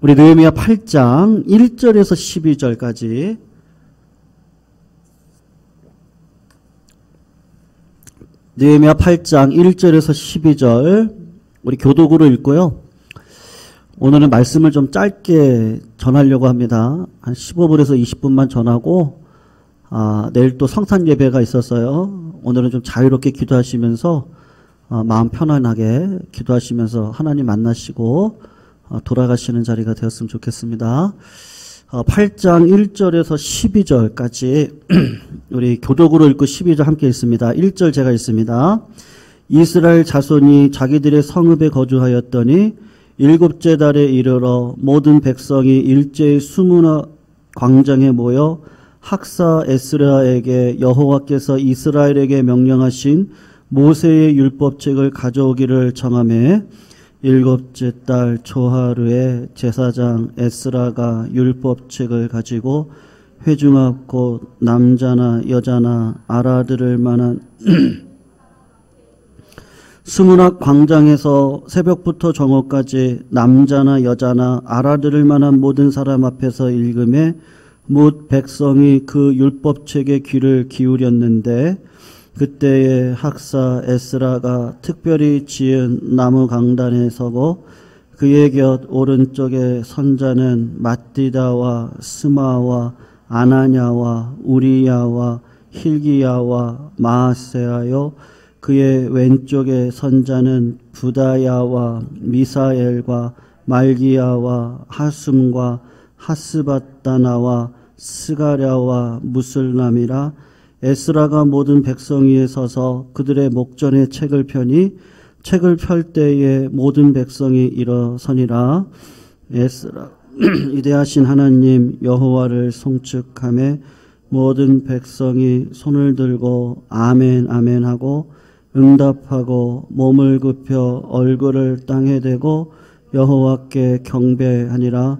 우리 느헤미야 8장 1절에서 12절까지 느헤미야 8장 1절에서 12절 우리 교독으로 읽고요. 오늘은 말씀을 좀 짧게 전하려고 합니다. 한 15분에서 20분만 전하고 내일 또 성탄 예배가 있었어요. 오늘은 좀 자유롭게 기도하시면서 마음 편안하게 기도하시면서 하나님 만나시고 돌아가시는 자리가 되었으면 좋겠습니다. 8장 1절에서 12절까지 우리 교독으로 읽고 12절 함께 읽습니다. 1절 제가 읽습니다. 이스라엘 자손이 자기들의 성읍에 거주하였더니 일곱째 달에 이르러 모든 백성이 일제히 수문화 광장에 모여 학사 에스라에게 여호와께서 이스라엘에게 명령하신 모세의 율법책을 가져오기를 정하매 일곱째 달 초하루에 제사장 에스라가 율법책을 가지고 회중 앞 곧 남자나 여자나 알아들을 만한 수문학 광장에서 새벽부터 정오까지 남자나 여자나 알아들을 만한 모든 사람 앞에서 읽음에 뭇 백성이 그 율법책에 귀를 기울였는데 그때에 학사 에스라가 특별히 지은 나무 강단에 서고 그의 곁 오른쪽에 선자는 matti다와 스마와 아나냐와 우리야와 힐기야와 마아세야요 그의 왼쪽에 선자는 부다야와 미사엘과 말기야와 하숨과 하스바다나와 스가랴와 무슬람이라. 에스라가 모든 백성 위에 서서 그들의 목전에 책을 펴니 책을 펼 때에 모든 백성이 일어서니라. 에스라 위대하신 하나님 여호와를 송축하며 모든 백성이 손을 들고 아멘 아멘 하고 응답하고 몸을 굽혀 얼굴을 땅에 대고 여호와께 경배하니라.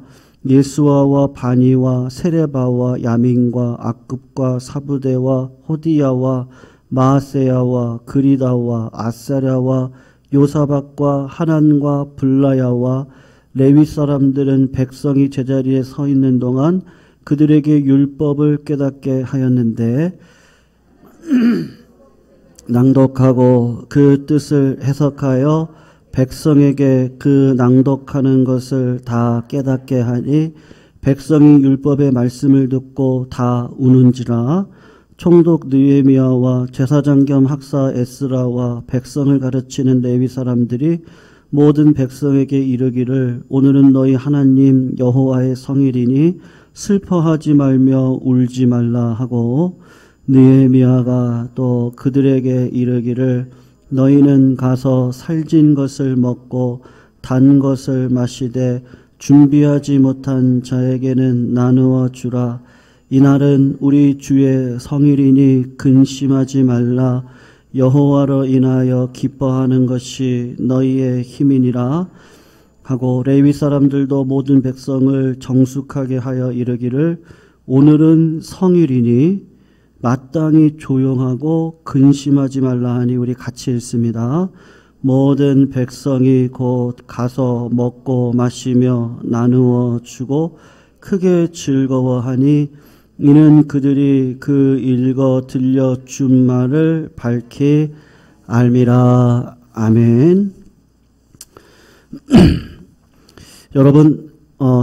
예수아와 바니와 세레바와 야민과 악급과 사부대와 호디야와 마아세야와 그리다와 아사랴와 요사박과 하난과 블라야와 레위 사람들은 백성이 제자리에 서 있는 동안 그들에게 율법을 깨닫게 하였는데 낭독하고 그 뜻을 해석하여 백성에게 그 낭독하는 것을 다 깨닫게 하니 백성이 율법의 말씀을 듣고 다 우는지라. 총독 느헤미야와 제사장 겸 학사 에스라와 백성을 가르치는 레위 사람들이 모든 백성에게 이르기를 오늘은 너희 하나님 여호와의 성일이니 슬퍼하지 말며 울지 말라 하고 느헤미야가 또 그들에게 이르기를 너희는 가서 살진 것을 먹고 단 것을 마시되 준비하지 못한 자에게는 나누어 주라. 이날은 우리 주의 성일이니 근심하지 말라. 여호와로 인하여 기뻐하는 것이 너희의 힘이니라 하고 레위 사람들도 모든 백성을 정숙하게 하여 이르기를 오늘은 성일이니 마땅히 조용하고 근심하지 말라 하니 우리 같이 읽습니다. 모든 백성이 곧 가서 먹고 마시며 나누어 주고 크게 즐거워하니 이는 그들이 그 읽어 들려 준 말을 밝히 알미라. 아멘. 여러분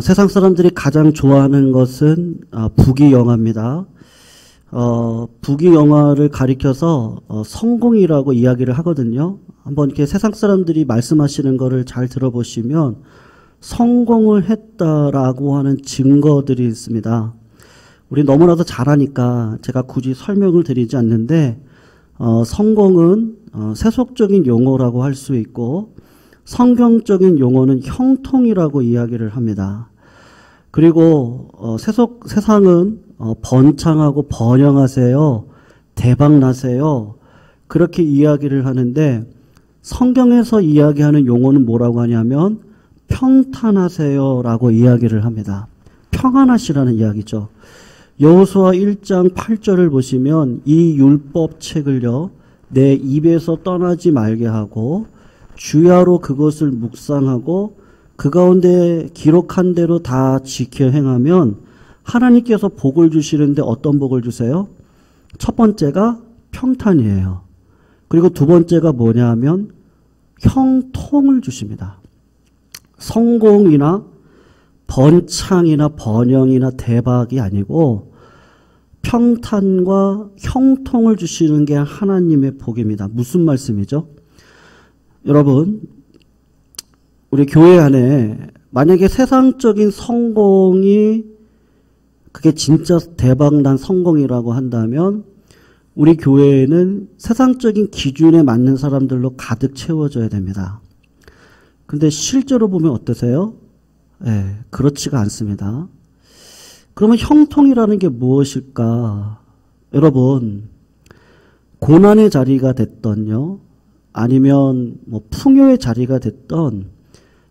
세상 사람들이 가장 좋아하는 것은 부귀영화입니다. 부귀영화를 가리켜서 성공이라고 이야기를 하거든요. 한번 이렇게 세상 사람들이 말씀하시는 거를 잘 들어보시면 성공을 했다라고 하는 증거들이 있습니다. 우리 너무나도 잘하니까 제가 굳이 설명을 드리지 않는데 성공은 세속적인 용어라고 할 수 있고 성경적인 용어는 형통이라고 이야기를 합니다. 그리고 세상은 번창하고 번영하세요, 대박나세요 그렇게 이야기를 하는데 성경에서 이야기하는 용어는 뭐라고 하냐면 평탄하세요 라고 이야기를 합니다. 평안하시라는 이야기죠. 여호수아 1장 8절을 보시면 이 율법책을요 내 입에서 떠나지 말게 하고 주야로 그것을 묵상하고 그 가운데 기록한 대로 다 지켜 행하면 하나님께서 복을 주시는데 어떤 복을 주세요? 첫 번째가 평탄이에요. 그리고 두 번째가 뭐냐 하면 형통을 주십니다. 성공이나 번창이나 번영이나 대박이 아니고 평탄과 형통을 주시는 게 하나님의 복입니다. 무슨 말씀이죠? 여러분, 우리 교회 안에 만약에 세상적인 성공이 그게 진짜 대박난 성공이라고 한다면 우리 교회에는 세상적인 기준에 맞는 사람들로 가득 채워져야 됩니다. 근데 실제로 보면 어떠세요? 네, 그렇지가 않습니다. 그러면 형통이라는 게 무엇일까? 여러분, 고난의 자리가 됐던요, 아니면 뭐 풍요의 자리가 됐던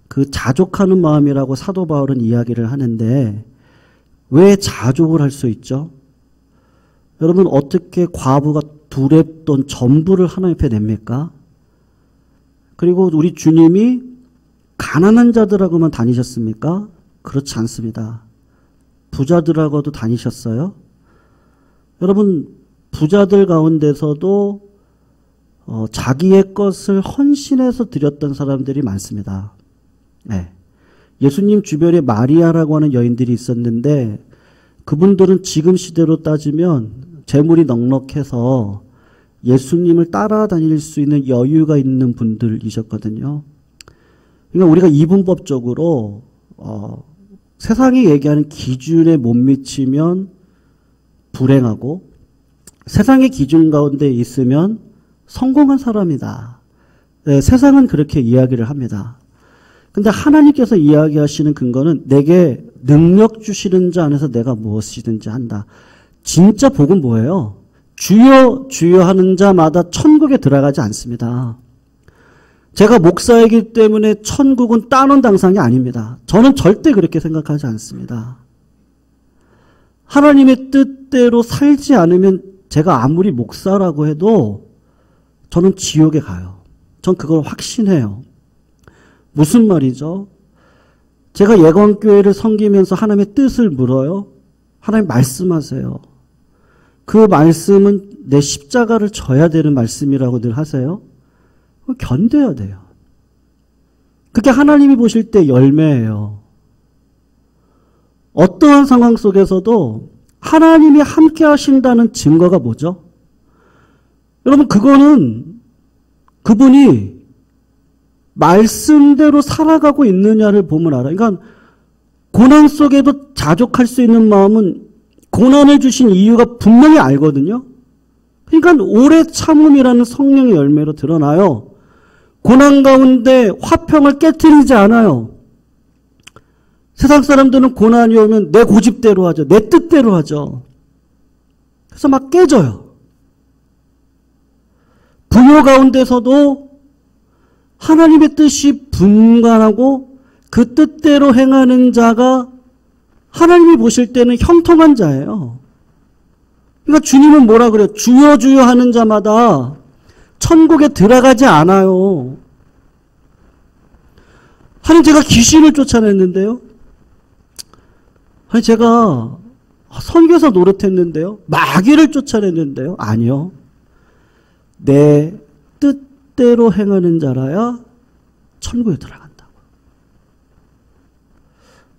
그 자족하는 마음이라고 사도 바울은 이야기를 하는데 왜 자족을 할 수 있죠? 여러분, 어떻게 과부가 두렵던 전부를 하나님 앞에 냅니까? 그리고 우리 주님이 가난한 자들하고만 다니셨습니까? 그렇지 않습니다. 부자들하고도 다니셨어요? 여러분, 부자들 가운데서도 자기의 것을 헌신해서 드렸던 사람들이 많습니다. 네. 예수님 주변에 마리아라고 하는 여인들이 있었는데 그분들은 지금 시대로 따지면 재물이 넉넉해서 예수님을 따라다닐 수 있는 여유가 있는 분들이셨거든요. 그러니까 우리가 이분법적으로 세상이 얘기하는 기준에 못 미치면 불행하고 세상의 기준 가운데 있으면 성공한 사람이다. 네, 세상은 그렇게 이야기를 합니다. 근데 하나님께서 이야기하시는 근거는 내게 능력 주시는 자 안에서 내가 무엇이든지 한다. 진짜 복은 뭐예요? 주여 주여 하는 자마다 천국에 들어가지 않습니다. 제가 목사이기 때문에 천국은 따놓은 당상이 아닙니다. 저는 절대 그렇게 생각하지 않습니다. 하나님의 뜻대로 살지 않으면 제가 아무리 목사라고 해도 저는 지옥에 가요. 전 그걸 확신해요. 무슨 말이죠? 제가 예광교회를 섬기면서 하나님의 뜻을 물어요. 하나님 말씀하세요. 그 말씀은 내 십자가를 져야 되는 말씀이라고 늘 하세요. 견뎌야 돼요. 그게 하나님이 보실 때 열매예요. 어떠한 상황 속에서도 하나님이 함께 하신다는 증거가 뭐죠? 여러분, 그거는 그분이 말씀대로 살아가고 있느냐를 보면 알아요. 그러니까 고난 속에도 자족할 수 있는 마음은 고난을 주신 이유가 분명히 알거든요. 그러니까 오래 참음이라는 성령의 열매로 드러나요. 고난 가운데 화평을 깨트리지 않아요. 세상 사람들은 고난이 오면 내 고집대로 하죠. 내 뜻대로 하죠. 그래서 막 깨져요. 부요 가운데서도 하나님의 뜻이 분간하고 그 뜻대로 행하는 자가 하나님이 보실 때는 형통한 자예요. 그러니까 주님은 뭐라 그래요? 주여 주여 하는 자마다 천국에 들어가지 않아요. 하나님, 제가 귀신을 쫓아냈는데요. 하나님, 제가 선교사 노릇했는데요. 마귀를 쫓아냈는데요. 아니요. 내 뜻대로 행하는 자라야 천국에 들어간다고.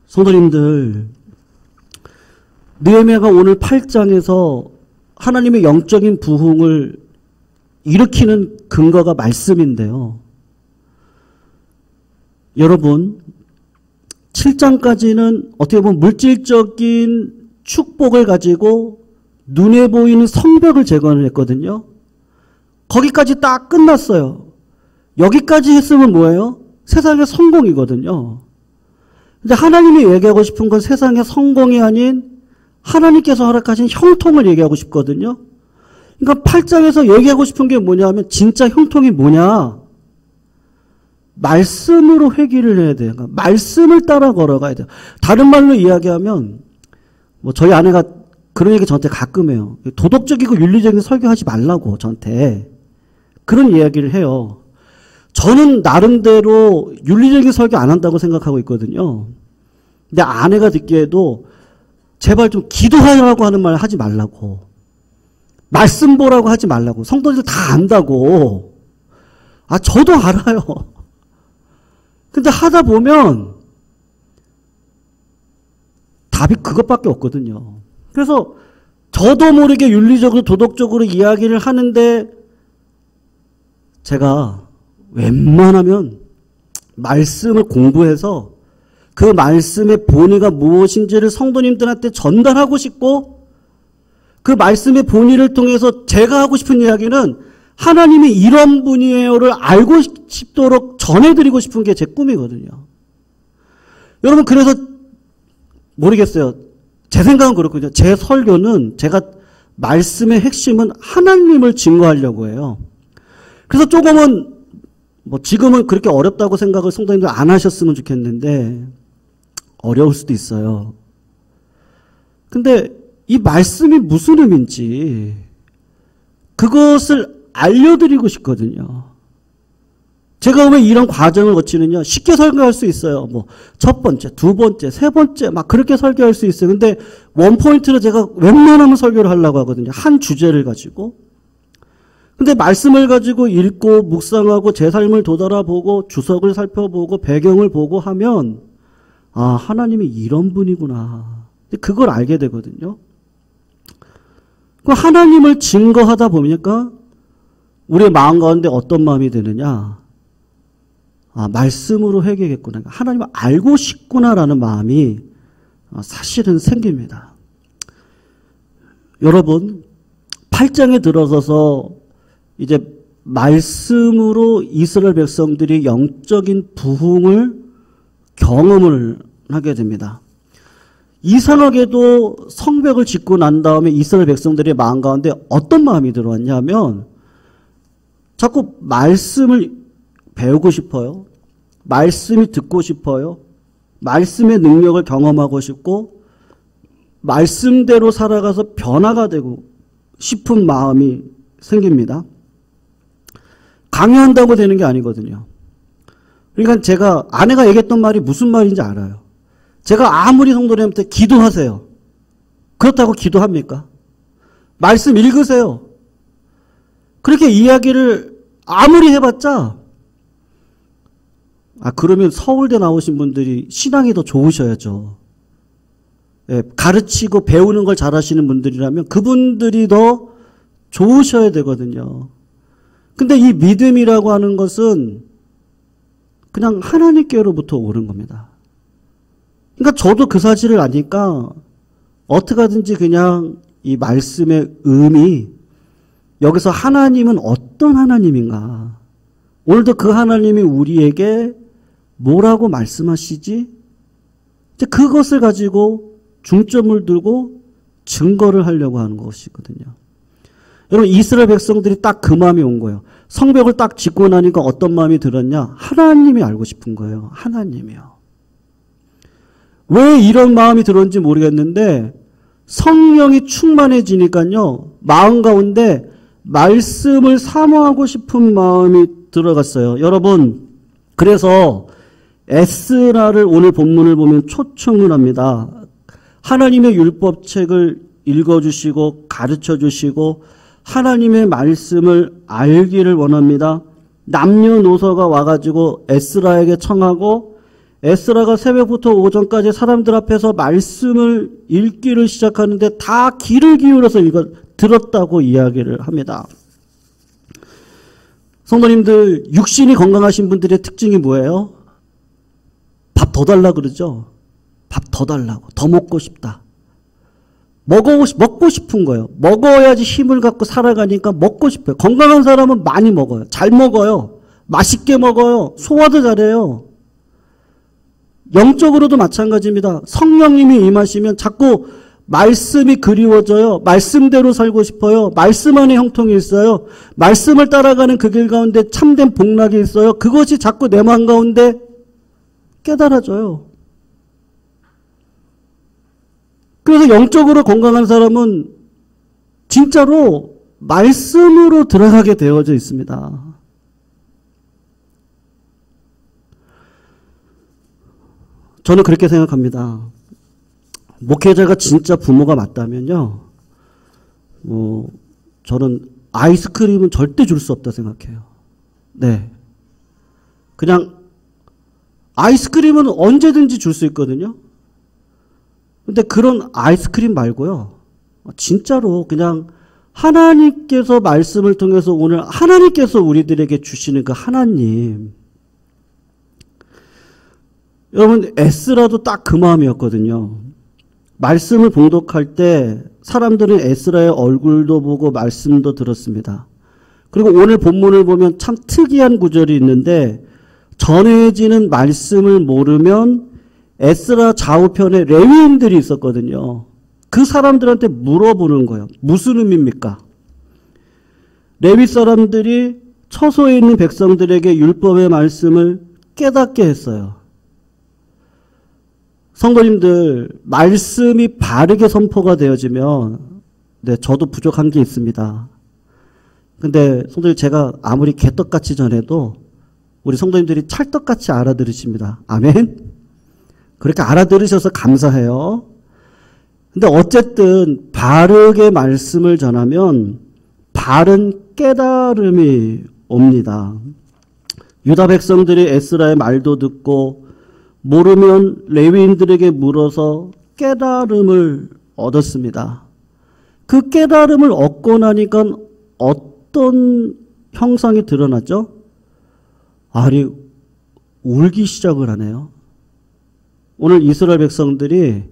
성도님들, 느헤미야가 오늘 8장에서 하나님의 영적인 부흥을 일으키는 근거가 말씀인데요. 여러분, 7장까지는 어떻게 보면 물질적인 축복을 가지고 눈에 보이는 성벽을 재건을 했거든요. 거기까지 딱 끝났어요. 여기까지 했으면 뭐예요? 세상의 성공이거든요. 근데 하나님이 얘기하고 싶은 건 세상의 성공이 아닌 하나님께서 허락하신 형통을 얘기하고 싶거든요. 그러니까 8장에서 얘기하고 싶은 게 뭐냐 하면 진짜 형통이 뭐냐? 말씀으로 회귀를 해야 돼요. 그러니까 말씀을 따라 걸어가야 돼요. 다른 말로 이야기하면 뭐 저희 아내가 그런 얘기 저한테 가끔 해요. 도덕적이고 윤리적인 설교하지 말라고 저한테 그런 이야기를 해요. 저는 나름대로 윤리적인 설교 안 한다고 생각하고 있거든요. 근데 아내가 듣기에도 제발 좀 기도하라고 하는 말 하지 말라고. 말씀 보라고 하지 말라고. 성도들 다 안다고. 아, 저도 알아요. 근데 하다 보면 답이 그것밖에 없거든요. 그래서 저도 모르게 윤리적으로 도덕적으로 이야기를 하는데 제가 웬만하면 말씀을 공부해서 그 말씀의 본의가 무엇인지를 성도님들한테 전달하고 싶고 그 말씀의 본의를 통해서 제가 하고 싶은 이야기는 하나님이 이런 분이에요를 알고 싶도록 전해드리고 싶은 게 제 꿈이거든요. 여러분 그래서 모르겠어요. 제 생각은 그렇거든요. 제 설교는 제가 말씀의 핵심은 하나님을 증거하려고 해요. 그래서 조금은 지금은 그렇게 어렵다고 생각을 성도님들 안 하셨으면 좋겠는데 어려울 수도 있어요. 근데 이 말씀이 무슨 의미인지 그것을 알려드리고 싶거든요. 제가 왜 이런 과정을 거치느냐. 쉽게 설교할 수 있어요. 첫 번째, 두 번째, 세 번째 막 그렇게 설교할 수 있어요. 근데 원포인트로 제가 웬만하면 설교를 하려고 하거든요. 한 주제를 가지고. 근데 말씀을 가지고 읽고 묵상하고 제 삶을 되돌아보고 주석을 살펴보고 배경을 보고 하면 아, 하나님이 이런 분이구나. 그걸 알게 되거든요. 그 하나님을 증거하다 보니까 우리의 마음 가운데 어떤 마음이 드느냐. 아, 말씀으로 회개하겠구나. 하나님을 알고 싶구나라는 마음이 사실은 생깁니다. 여러분, 8장에 들어서서 이제 말씀으로 이스라엘 백성들이 영적인 부흥을 경험을 하게 됩니다. 이상하게도 성벽을 짓고 난 다음에 이스라엘 백성들의 마음 가운데 어떤 마음이 들어왔냐면 자꾸 말씀을 배우고 싶어요. 말씀이 듣고 싶어요. 말씀의 능력을 경험하고 싶고 말씀대로 살아가서 변화가 되고 싶은 마음이 생깁니다. 강요한다고 되는 게 아니거든요. 그러니까 제가 아내가 얘기했던 말이 무슨 말인지 알아요. 제가 아무리 성도님한테 기도하세요. 그렇다고 기도합니까? 말씀 읽으세요. 그렇게 이야기를 아무리 해봤자 그러면 서울대 나오신 분들이 신앙이 더 좋으셔야죠. 예, 가르치고 배우는 걸 잘하시는 분들이라면 그분들이 더 좋으셔야 되거든요. 근데 이 믿음이라고 하는 것은 그냥 하나님께로부터 오는 겁니다. 그러니까 저도 그 사실을 아니까 어떻게 하든지 그냥 이 말씀의 의미, 여기서 하나님은 어떤 하나님인가? 오늘도 그 하나님이 우리에게 뭐라고 말씀하시지? 이제 그것을 가지고 중점을 두고 증거를 하려고 하는 것이거든요. 여러분, 이스라엘 백성들이 딱 그 마음이 온 거예요. 성벽을 딱 짓고 나니까 어떤 마음이 들었냐? 하나님이 알고 싶은 거예요. 하나님이요. 왜 이런 마음이 들었는지 모르겠는데 성령이 충만해지니까요. 마음 가운데 말씀을 사모하고 싶은 마음이 들어갔어요. 여러분, 그래서 에스라를 오늘 본문을 보면 초청을 합니다. 하나님의 율법책을 읽어주시고 가르쳐주시고 하나님의 말씀을 알기를 원합니다. 남녀노소가 와가지고 에스라에게 청하고 에스라가 새벽부터 오전까지 사람들 앞에서 말씀을 읽기를 시작하는데 다 귀를 기울여서 들었다고 이야기를 합니다. 성도님들, 육신이 건강하신 분들의 특징이 뭐예요? 밥 더 달라 그러죠? 밥 더 달라고. 더 먹고 싶다. 먹고 싶은 거예요. 먹어야지 힘을 갖고 살아가니까 먹고 싶어요. 건강한 사람은 많이 먹어요. 잘 먹어요. 맛있게 먹어요. 소화도 잘해요. 영적으로도 마찬가지입니다. 성령님이 임하시면 자꾸 말씀이 그리워져요. 말씀대로 살고 싶어요. 말씀 안에 형통이 있어요. 말씀을 따라가는 그 길 가운데 참된 복락이 있어요. 그것이 자꾸 내 마음 가운데 깨달아져요. 그래서 영적으로 건강한 사람은 진짜로 말씀으로 들어가게 되어져 있습니다. 저는 그렇게 생각합니다. 목회자가 진짜 부모가 맞다면요, 저는 아이스크림은 절대 줄 수 없다 생각해요. 네. 그냥 아이스크림은 언제든지 줄 수 있거든요. 근데 그런 아이스크림 말고요, 진짜로 그냥 하나님께서 말씀을 통해서 오늘 하나님께서 우리들에게 주시는 그 하나님. 여러분, 에스라도 딱 그 마음이었거든요. 말씀을 봉독할 때 사람들은 에스라의 얼굴도 보고 말씀도 들었습니다. 그리고 오늘 본문을 보면 참 특이한 구절이 있는데, 전해지는 말씀을 모르면 에스라 좌우편에 레위인들이 있었거든요. 그 사람들한테 물어보는 거예요. 무슨 의미입니까? 레위 사람들이 처소에 있는 백성들에게 율법의 말씀을 깨닫게 했어요. 성도님들, 말씀이 바르게 선포가 되어지면, 네, 저도 부족한 게 있습니다. 근데 성도님, 제가 아무리 개떡같이 전해도 우리 성도님들이 찰떡같이 알아들으십니다. 아멘? 그렇게 알아들으셔서 감사해요. 근데 어쨌든 바르게 말씀을 전하면 바른 깨달음이 옵니다. 유다 백성들이 에스라의 말도 듣고 모르면 레위인들에게 물어서 깨달음을 얻었습니다. 그 깨달음을 얻고 나니까 어떤 형상이 드러났죠? 아니, 울기 시작을 하네요. 오늘 이스라엘 백성들이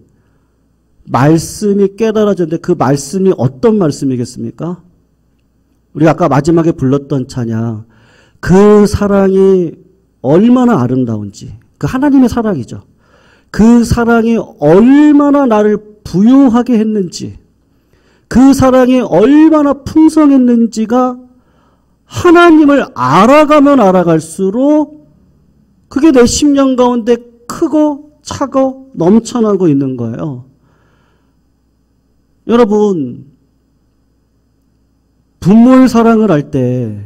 말씀이 깨달아졌는데 그 말씀이 어떤 말씀이겠습니까? 우리가 아까 마지막에 불렀던 찬양, 그 사랑이 얼마나 아름다운지, 그 하나님의 사랑이죠. 그 사랑이 얼마나 나를 부유하게 했는지, 그 사랑이 얼마나 풍성했는지가 하나님을 알아가면 알아갈수록 그게 내 심령 가운데 크고 차고 넘쳐나고 있는 거예요. 여러분, 부모의 사랑을 할 때,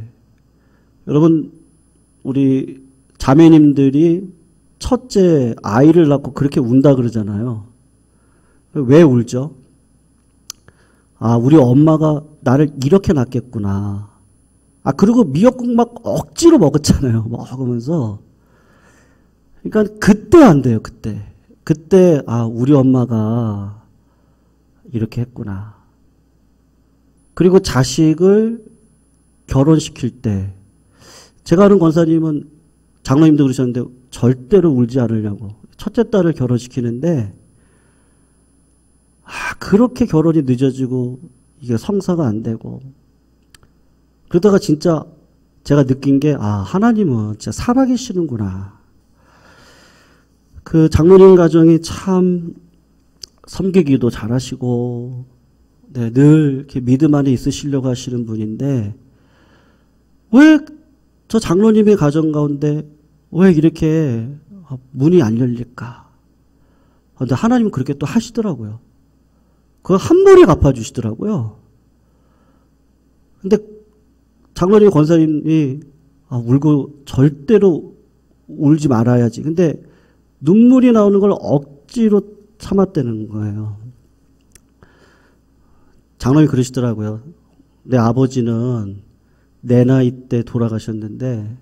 여러분, 우리 자매님들이 첫째 아이를 낳고 그렇게 운다 그러잖아요. 왜 울죠? 아, 우리 엄마가 나를 이렇게 낳겠구나. 아, 그리고 미역국 막 억지로 먹었잖아요. 먹으면서. 그러니까 그때 안 돼요, 그때. 그때, 아, 우리 엄마가 이렇게 했구나. 그리고 자식을 결혼시킬 때, 제가 아는 권사님은 장로님도 그러셨는데 절대로 울지 않으려고 첫째 딸을 결혼시키는데, 아, 그렇게 결혼이 늦어지고 이게 성사가 안 되고, 그러다가 진짜 제가 느낀 게, 아, 하나님은 진짜 살아계시는구나. 그 장로님 가정이 참 섬기기도 잘하시고, 네, 늘 이렇게 믿음 안에 있으시려고 하시는 분인데, 왜 저 장로님의 가정 가운데 왜 이렇게 문이 안 열릴까? 근데 하나님은 그렇게 또 하시더라고요. 그거 한 번에 갚아주시더라고요. 근데 장로님 권사님이 울고 절대로 울지 말아야지. 근데 눈물이 나오는 걸 억지로 참았다는 거예요. 장로님이 그러시더라고요. 내 아버지는 내 나이 때 돌아가셨는데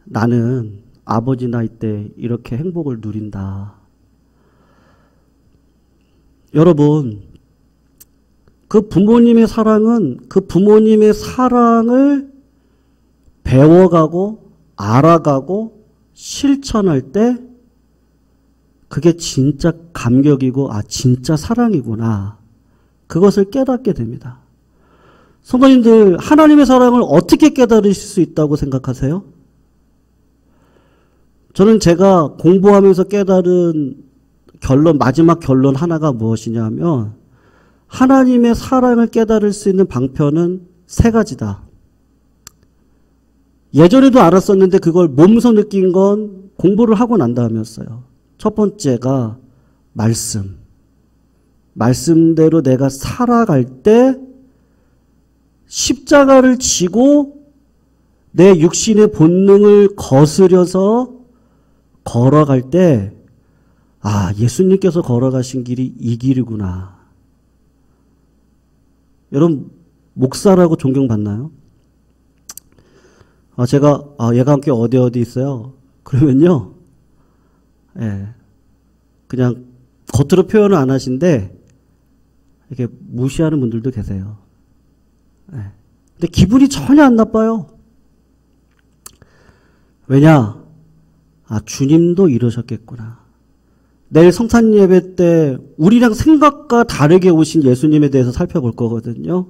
나는 아버지 나이 때 이렇게 행복을 누린다. 여러분, 그 부모님의 사랑은 그 부모님의 사랑을 배워가고 알아가고 실천할 때 그게 진짜 감격이고, 아, 진짜 사랑이구나. 그것을 깨닫게 됩니다. 성도님들, 하나님의 사랑을 어떻게 깨달으실 수 있다고 생각하세요? 저는 제가 공부하면서 깨달은 결론, 마지막 결론 하나가 무엇이냐면, 하나님의 사랑을 깨달을 수 있는 방편은 세 가지다. 예전에도 알았었는데 그걸 몸소 느낀 건 공부를 하고 난 다음이었어요. 첫 번째가 말씀. 말씀대로 내가 살아갈 때 십자가를 지고 내 육신의 본능을 거스려서 걸어갈 때 아, 예수님께서 걸어가신 길이 이 길이구나. 여러분, 목사라고 존경받나요? 제가, 예감교 어디 있어요? 그러면요, 예, 그냥 겉으로 표현을 안 하신데, 이렇게 무시하는 분들도 계세요. 예. 근데 기분이 전혀 안 나빠요. 왜냐? 주님도 이러셨겠구나. 내일 성탄 예배 때 우리랑 생각과 다르게 오신 예수님에 대해서 살펴볼 거거든요.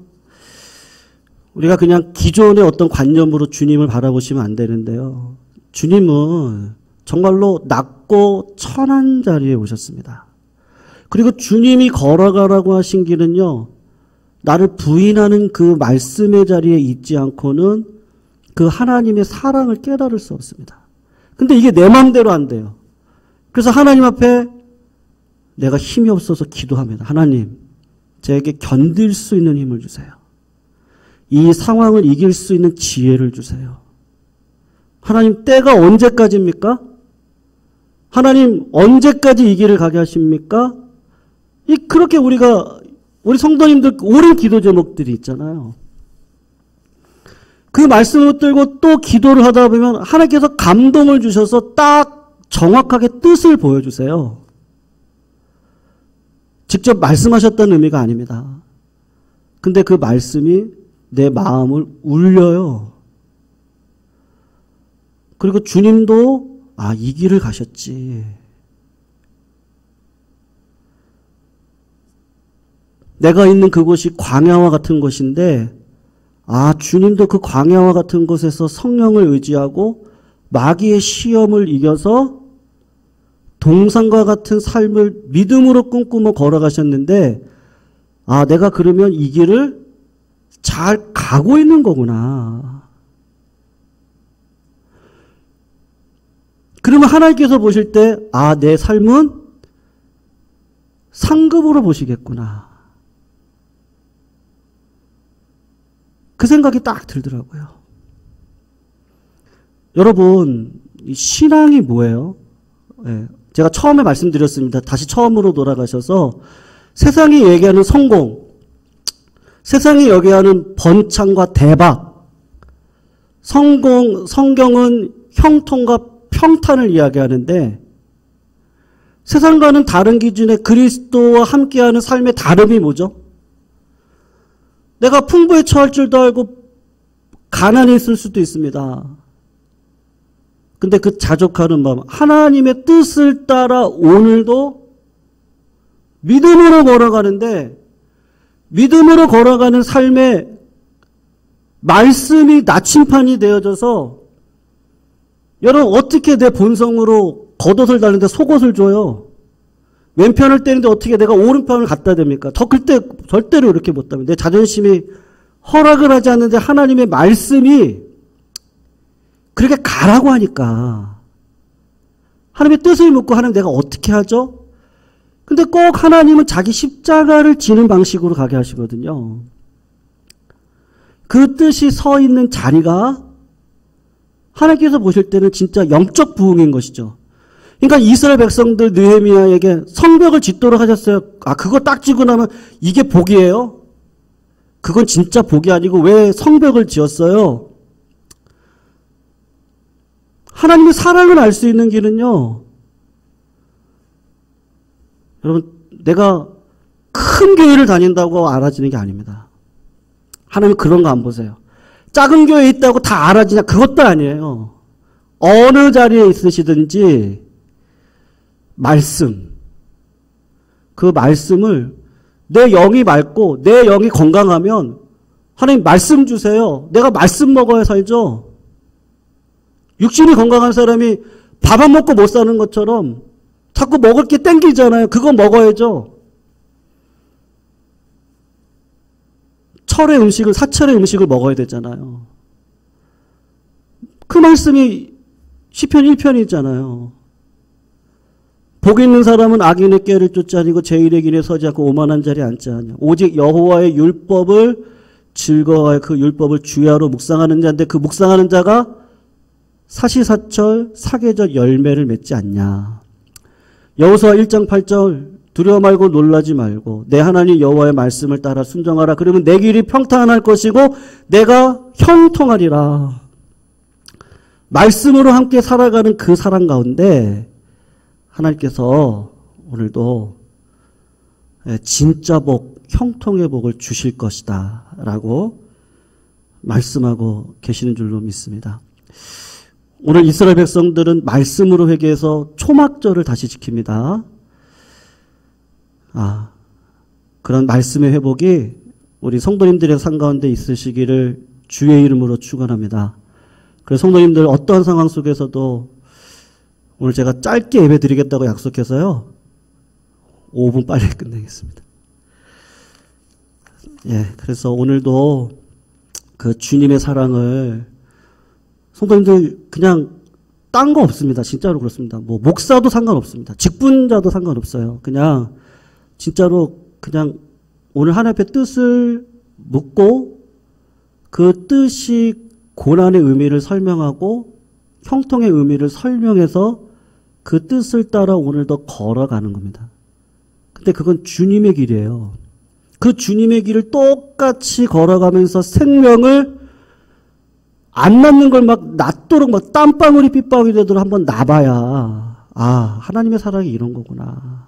우리가 그냥 기존의 어떤 관념으로 주님을 바라보시면 안 되는데요. 주님은 정말로 낮고 천한 자리에 오셨습니다. 그리고 주님이 걸어가라고 하신 길은요, 나를 부인하는 그 말씀의 자리에 있지 않고는 그 하나님의 사랑을 깨달을 수 없습니다. 근데 이게 내 마음대로 안 돼요. 그래서 하나님 앞에 내가 힘이 없어서 기도합니다. 하나님, 저에게 견딜 수 있는 힘을 주세요. 이 상황을 이길 수 있는 지혜를 주세요. 하나님, 때가 언제까지입니까? 하나님, 언제까지 이 길을 가게 하십니까? 그렇게 우리 성도님들 오랜 기도 제목들이 있잖아요. 그 말씀을 들고 또 기도를 하다 보면 하나님께서 감동을 주셔서 딱 정확하게 뜻을 보여주세요. 직접 말씀하셨다는 의미가 아닙니다. 근데 그 말씀이 내 마음을 울려요. 그리고 주님도 이 길을 가셨지. 내가 있는 그곳이 광야와 같은 곳인데 주님도 그 광야와 같은 곳에서 성령을 의지하고 마귀의 시험을 이겨서 동산과 같은 삶을 믿음으로 꿈꾸며 걸어가셨는데 내가 그러면 이 길을 잘 가고 있는 거구나. 그러면 하나님께서 보실 때 내 삶은 상급으로 보시겠구나. 그 생각이 딱 들더라고요. 여러분, 신앙이 뭐예요? 제가 처음에 말씀드렸습니다. 다시 처음으로 돌아가셔서 세상이 얘기하는 성공, 세상이 얘기하는 번창과 대박, 성경은 형통과 평탄을 이야기하는데 세상과는 다른 기준의 그리스도와 함께하는 삶의 다름이 뭐죠? 내가 풍부에 처할 줄도 알고 가난해 있을 수도 있습니다. 근데 그 자족하는 마음, 하나님의 뜻을 따라 오늘도 믿음으로 걸어가는데 믿음으로 걸어가는 삶에 말씀이 나침판이 되어져서 여러분 어떻게 내 본성으로 겉옷을 다는데 속옷을 줘요? 왼편을 때리는데 어떻게 내가 오른편을 갖다 댑니까? 그때 절대로 이렇게 못합니다. 내 자존심이 허락을 하지 않는데 하나님의 말씀이 그렇게 가라고 하니까 하나님의 뜻을 묻고 하나님 내가 어떻게 하죠? 근데 꼭 하나님은 자기 십자가를 지는 방식으로 가게 하시거든요. 그 뜻이 서 있는 자리가 하나님께서 보실 때는 진짜 영적 부흥인 것이죠. 그러니까 이스라엘 백성들 느헤미야에게 성벽을 짓도록 하셨어요. 그거 딱 지고 나면 이게 복이에요? 그건 진짜 복이 아니고 왜 성벽을 지었어요? 하나님의 사랑을 알 수 있는 길은요. 여러분, 내가 큰 교회를 다닌다고 알아지는 게 아닙니다. 하나님 그런 거 안 보세요. 작은 교회에 있다고 다 알아지냐? 그것도 아니에요. 어느 자리에 있으시든지 말씀, 그 말씀을 내 영이 맑고 내 영이 건강하면 하나님 말씀 주세요. 내가 말씀 먹어야 살죠. 육신이 건강한 사람이 밥 안 먹고 못 사는 것처럼 자꾸 먹을 게 땡기잖아요. 그거 먹어야죠. 사철의 음식을 먹어야 되잖아요. 그 말씀이 시편 1편이잖아요. 복 있는 사람은 악인의 꾀를 쫓지 아니고 제1의 길에 서지 않고 오만한 자리에 앉지 않냐. 오직 여호와의 율법을 즐거워하여 그 율법을 주야로 묵상하는 자인데 그 묵상하는 자가 사시사철 사계절 열매를 맺지 않냐. 여호수아 1장 8절 두려워 말고 놀라지 말고 내 하나님 여호와의 말씀을 따라 순종하라. 그러면 내 길이 평탄할 것이고 내가 형통하리라. 말씀으로 함께 살아가는 그 사람 가운데 하나님께서 오늘도 진짜 복, 형통의 복을 주실 것이다 라고 말씀하고 계시는 줄로 믿습니다. 오늘 이스라엘 백성들은 말씀으로 회개해서 초막절을 다시 지킵니다. 그런 말씀의 회복이 우리 성도님들의 삶 가운데 있으시기를 주의 이름으로 축원합니다. 그래서 성도님들 어떠한 상황 속에서도 오늘 제가 짧게 예배 드리겠다고 약속해서요. 5분 빨리 끝내겠습니다. 그래서 오늘도 그 주님의 사랑을 성도님들 그냥 딴 거 없습니다. 진짜로 그렇습니다. 뭐 목사도 상관없습니다. 직분자도 상관없어요. 그냥 진짜로 그냥 오늘 하나님의 뜻을 묻고 그 뜻이 고난의 의미를 설명하고 형통의 의미를 설명해서 그 뜻을 따라 오늘도 걸어가는 겁니다. 근데 그건 주님의 길이에요. 그 주님의 길을 똑같이 걸어가면서 생명을 안 낫는 걸 막 낫도록 막 땀방울이 빗방울이 되도록 한번 놔봐야 하나님의 사랑이 이런 거구나.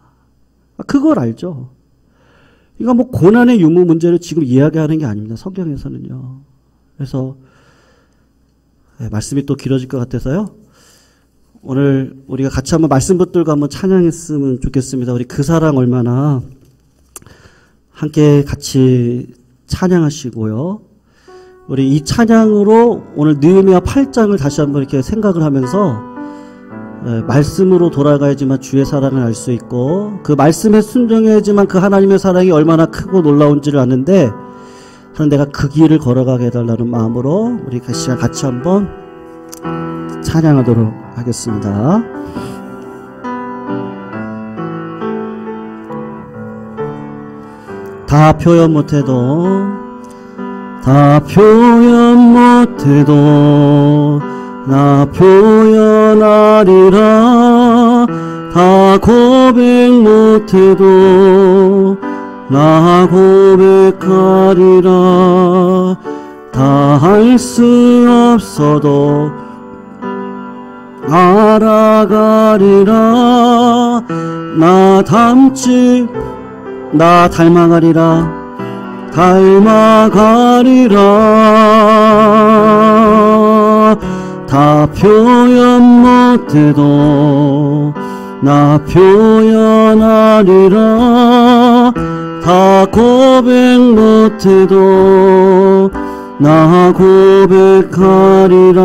그걸 알죠. 이거 뭐 고난의 유무 문제를 지금 이야기하는 게 아닙니다. 성경에서는요. 그래서 말씀이 또 길어질 것 같아서요. 오늘 우리가 같이 한번 말씀 붙들고 한번 찬양했으면 좋겠습니다. 우리 그 사랑 얼마나 함께 같이 찬양하시고요. 우리 이 찬양으로 오늘 느헤미야 8장을 다시 한번 이렇게 생각을 하면서 말씀으로 돌아가야지만 주의 사랑을 알 수 있고 그 말씀에 순종해야지만 그 하나님의 사랑이 얼마나 크고 놀라운지를 아는데 하나님 내가 그 길을 걸어가게 해달라는 마음으로 우리 그 시간 같이 한번 찬양하도록 하겠습니다. 다 표현 못해도 나 표현하리라. 다 고백 못해도 나 고백하리라. 다 할 수 없어도 알아가리라. 나 닮아가리라. 다 표현 못해도 나 표현하리라. 다 고백 못해도 나 고백하리라.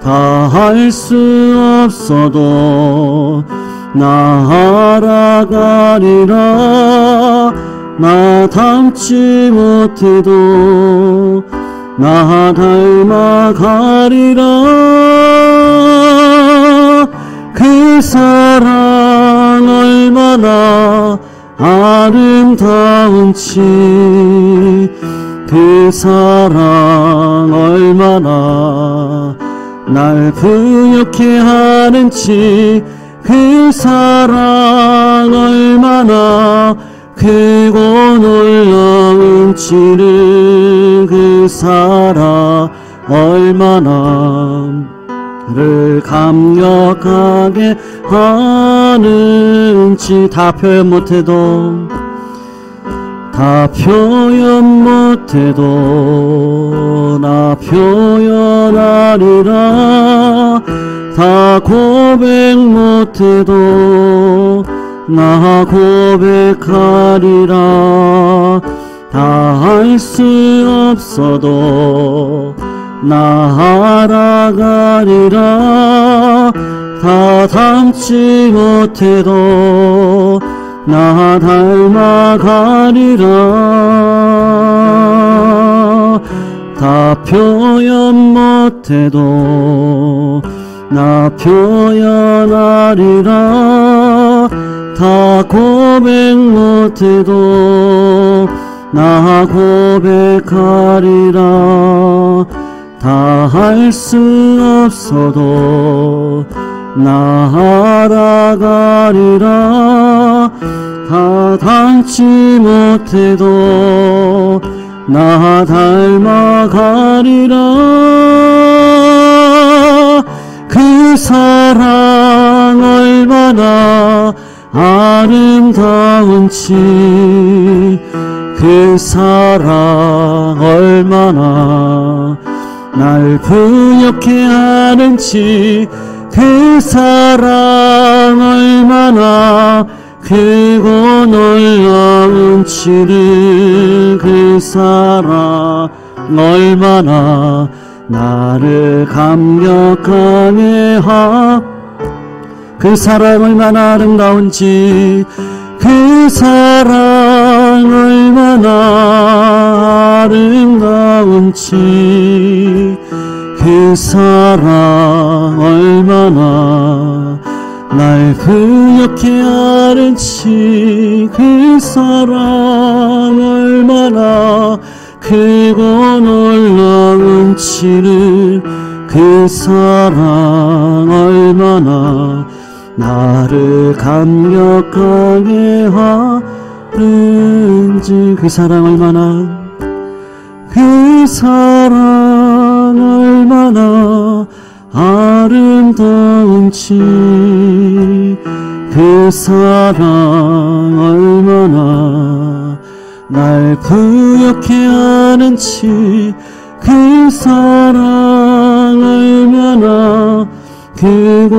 다 할 수 없어도 나 알아가리라. 나 닮지 못해도 나 닮아가리라. 그 사랑 얼마나 아름다운지 그 사랑 얼마나 날 부욕해 하는지 그 사랑 얼마나 크고 놀라운지를 그 사랑 얼마나 를 감격하게 하는지 다 표현 못해도 나 표현하리라. 다 고백 못해도 나 고백하리라. 다 할 수 없어도 나 알아가리라. 다 닮지 못해도 나 닮아가리라. 다 표현 못해도 나 표현하리라. 다 고백 못해도 나 고백하리라. 다 할 수 없어도 나아가리라. 다 닮지 못해도 나 닮아가리라. 그 사랑 얼마나 아름다운지, 그 사랑 얼마나 날 부욕해 하는지, 그 사랑 얼마나 크고 놀라운지를, 그 사랑 얼마나 나를 감격하게 그 사랑 얼마나 아름다운지, 그 사랑 얼마나 아름다운지, 그 사랑 얼마나 날 부욕해 하는지, 그 사랑 얼마나 크고 놀라운지를, 그 사랑 얼마나 나를 감격하게 하는지, 그 사랑 얼마나, 그 사랑 얼마나 아름다운지, 그 사랑 얼마나 날 부욕해 하는지, 그 사랑 얼마나 크고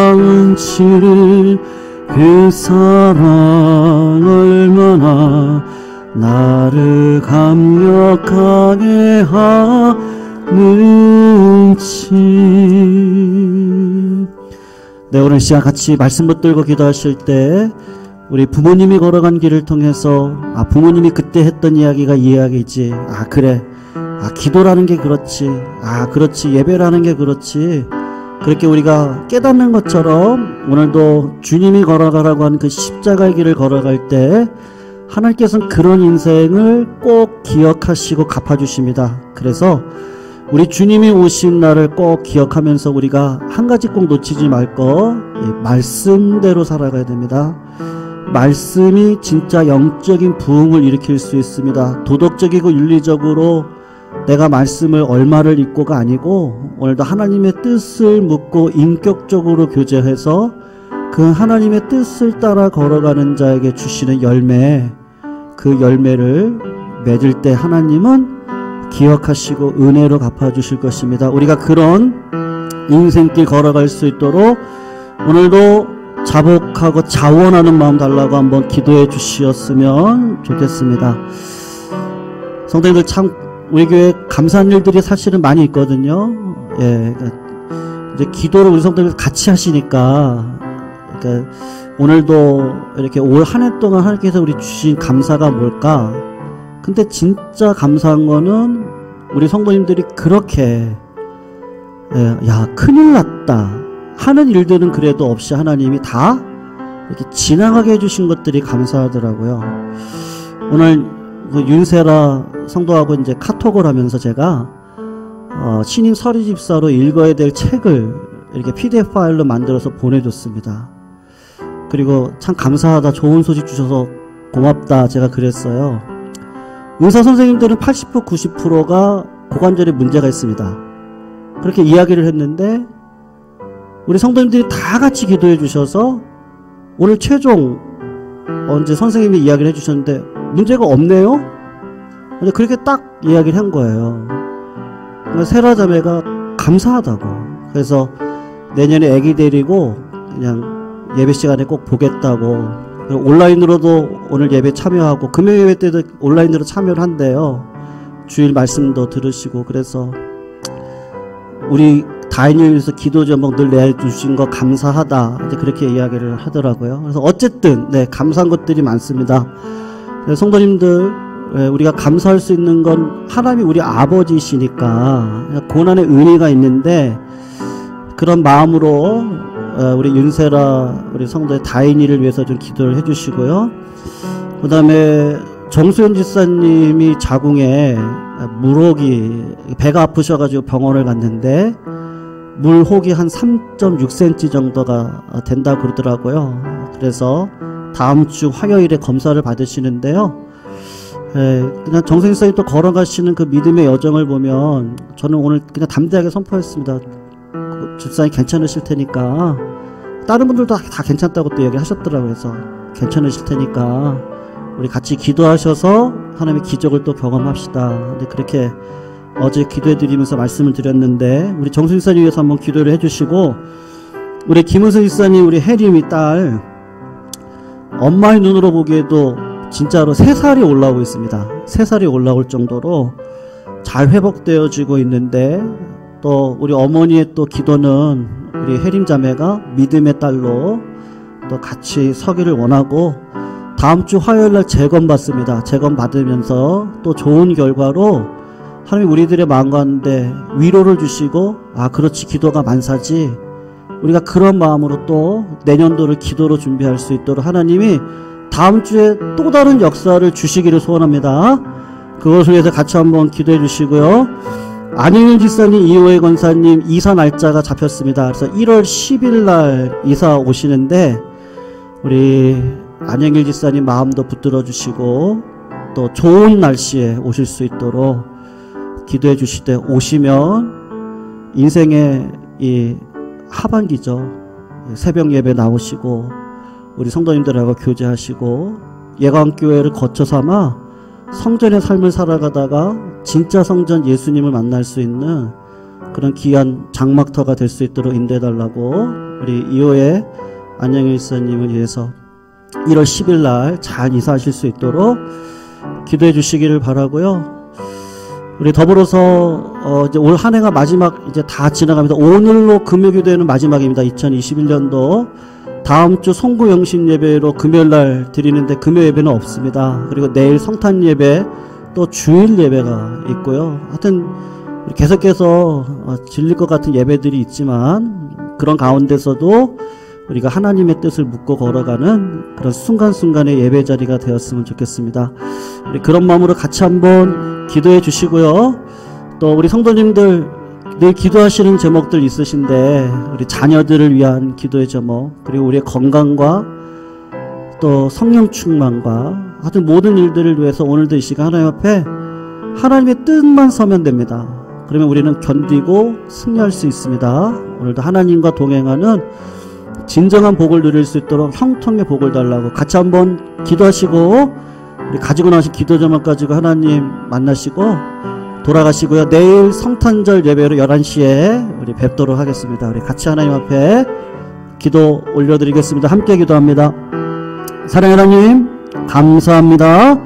놀라운지를, 그 사랑 얼마나 나를 감격하게 하는지. 네, 오늘 시간 같이 말씀 붙들고 기도하실 때 우리 부모님이 걸어간 길을 통해서 부모님이 그때 했던 이야기가 이 이야기지, 그래, 기도라는 게 그렇지, 그렇지, 예배라는 게 그렇지, 그렇게 우리가 깨닫는 것처럼 오늘도 주님이 걸어가라고 하는 그 십자가의 길을 걸어갈 때 하나님께서는 그런 인생을 꼭 기억하시고 갚아주십니다. 그래서 우리 주님이 오신 날을 꼭 기억하면서 우리가 한 가지 꼭 놓치지 말 거, 말씀대로 살아가야 됩니다. 말씀이 진짜 영적인 부흥을 일으킬 수 있습니다. 도덕적이고 윤리적으로 내가 말씀을 얼마를 읽고가 아니고, 오늘도 하나님의 뜻을 묻고 인격적으로 교제해서 그 하나님의 뜻을 따라 걸어가는 자에게 주시는 열매, 그 열매를 맺을 때 하나님은 기억하시고 은혜로 갚아주실 것입니다. 우리가 그런 인생길 걸어갈 수 있도록 오늘도 자복하고 자원하는 마음 달라고 한번 기도해 주시었으면 좋겠습니다. 성도님들, 참 우리 교회 감사한 일들이 사실은 많이 있거든요. 이제 기도를 우리 성도님들 같이 하시니까, 오늘도 이렇게 올 한 해 동안 하나님께서 우리 주신 감사가 뭘까? 근데 진짜 감사한 거는 우리 성도님들이 그렇게 큰일 났다 하는 일들은 그래도 없이 하나님이 다 이렇게 지나가게 해주신 것들이 감사하더라고요. 오늘 그 윤세라 성도하고 이제 카톡을 하면서 제가 신임 서리집사로 읽어야 될 책을 이렇게 PDF 파일로 만들어서 보내줬습니다. 그리고 참 감사하다, 좋은 소식 주셔서 고맙다, 제가 그랬어요. 의사 선생님들은 80% 90%가 고관절에 문제가 있습니다. 그렇게 이야기를 했는데 우리 성도님들이 다 같이 기도해 주셔서 오늘 최종 언제 선생님이 이야기를 해주셨는데 문제가 없네요? 근데 그렇게 딱 이야기를 한 거예요. 그러니까 세라자매가 감사하다고. 그래서 내년에 아기 데리고 그냥 예배 시간에 꼭 보겠다고. 온라인으로도 오늘 예배 참여하고 금요 예배 때도 온라인으로 참여를 한대요. 주일 말씀도 들으시고. 그래서 우리 다인을 위해서 기도 제목 늘 내주신 거 감사하다, 이제 그렇게 이야기를 하더라고요. 그래서 어쨌든 감사한 것들이 많습니다. 성도님들, 우리가 감사할 수 있는 건 하나님이 우리 아버지시니까 고난의 은혜가 있는데, 그런 마음으로 우리 윤세라 우리 성도의 다인이를 위해서 좀 기도를 해주시고요. 그 다음에 정수현 집사님이 자궁에 물혹이, 배가 아프셔가지고 병원을 갔는데 물혹이 한 3.6cm 정도가 된다 그러더라고요. 그래서 다음 주 화요일에 검사를 받으시는데요. 그냥 정선생님이 또 걸어가시는 그 믿음의 여정을 보면 저는 오늘 그냥 담대하게 선포했습니다. 집사님 괜찮으실 테니까, 다른 분들도 다 괜찮다고 또 얘기하셨더라고요. 그래서 괜찮으실 테니까 우리 같이 기도하셔서 하나님의 기적을 또 경험합시다. 근데 그렇게 어제 기도해드리면서 말씀을 드렸는데, 우리 정수 집사님 위해서 한번 기도를 해주시고, 우리 김은수 집사님, 우리 혜림이 딸 엄마의 눈으로 보기에도 진짜로 3살이 올라오고 있습니다. 3살이 올라올 정도로 잘 회복되어지고 있는데, 또 우리 어머니의 또 기도는 우리 혜림 자매가 믿음의 딸로 또 같이 서기를 원하고, 다음 주 화요일날 재검 받습니다. 재검 받으면서 또 좋은 결과로 하나님 우리들의 마음 가운데 위로를 주시고, 그렇지, 기도가 만사지, 우리가 그런 마음으로 또 내년도를 기도로 준비할 수 있도록 하나님이 다음 주에 또 다른 역사를 주시기를 소원합니다. 그것을 위해서 같이 한번 기도해 주시고요. 안영일 집사님, 이호혜 권사님 이사 날짜가 잡혔습니다. 그래서 1월 10일 날 이사 오시는데, 우리 안영일 집사님 마음도 붙들어 주시고 또 좋은 날씨에 오실 수 있도록 기도해 주시되, 오시면 인생의 이 하반기죠. 새벽 예배 나오시고 우리 성도님들하고 교제하시고 예강교회를 거쳐서 아마 성전의 삶을 살아가다가 진짜 성전 예수님을 만날 수 있는 그런 귀한 장막터가 될 수 있도록 인도해달라고 우리 이호의 안영일 집사님을 위해서 1월 10일 날 잘 이사하실 수 있도록 기도해 주시기를 바라고요. 우리 더불어서 이제 올 한 해가 마지막 이제 다 지나갑니다. 오늘로 금요기도회는 마지막입니다. 2021년도 다음 주 송구 영신 예배로 금요일 날 드리는데 금요 예배는 없습니다. 그리고 내일 성탄 예배, 또 주일 예배가 있고요. 하여튼 계속해서 질릴 것 같은 예배들이 있지만, 그런 가운데서도 우리가 하나님의 뜻을 묻고 걸어가는 그런 순간순간의 예배 자리가 되었으면 좋겠습니다. 우리 그런 마음으로 같이 한번 기도해 주시고요. 또 우리 성도님들 늘 기도하시는 제목들 있으신데, 우리 자녀들을 위한 기도의 제목, 그리고 우리의 건강과 또 성령 충만과 하여튼 모든 일들을 위해서 오늘도 이 시간 하나님 앞에 하나님의 뜻만 서면 됩니다. 그러면 우리는 견디고 승리할 수 있습니다. 오늘도 하나님과 동행하는 진정한 복을 누릴 수 있도록 형통의 복을 달라고 같이 한번 기도하시고, 우리 가지고 나오신 기도 제목 가지고 하나님 만나시고 돌아가시고요. 내일 성탄절 예배로 11시에 우리 뵙도록 하겠습니다. 우리 같이 하나님 앞에 기도 올려드리겠습니다. 함께 기도합니다. 사랑하는 하나님, 감사합니다.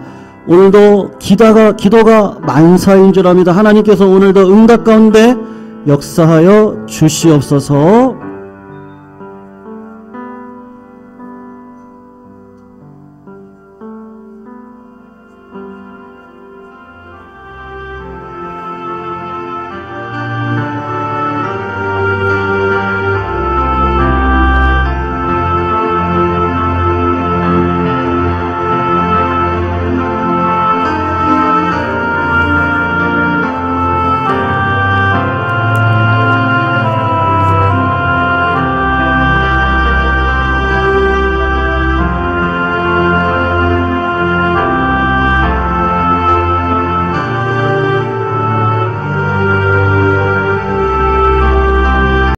오늘도 기도가 만사인 줄 압니다. 하나님께서 오늘도 응답 가운데 역사하여 주시옵소서.